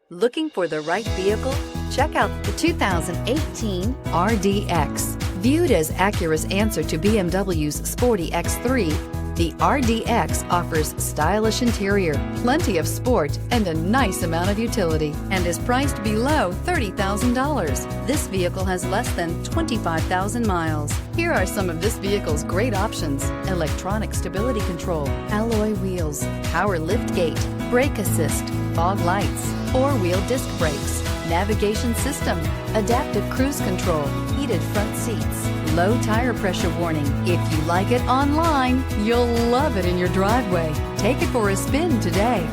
Looking for the right vehicle? Check out the 2018 RDX. Viewed as Acura's answer to BMW's sporty X3, the RDX offers stylish interior, plenty of sport, and a nice amount of utility, and is priced below $30,000. This vehicle has less than 25,000 miles. Here are some of this vehicle's great options: electronic stability control, alloy wheels, power liftgate, brake assist, fog lights, four-wheel disc brakes, navigation system, adaptive cruise control, heated front seats, low tire pressure warning. If you like it online, you'll love it in your driveway. Take it for a spin today.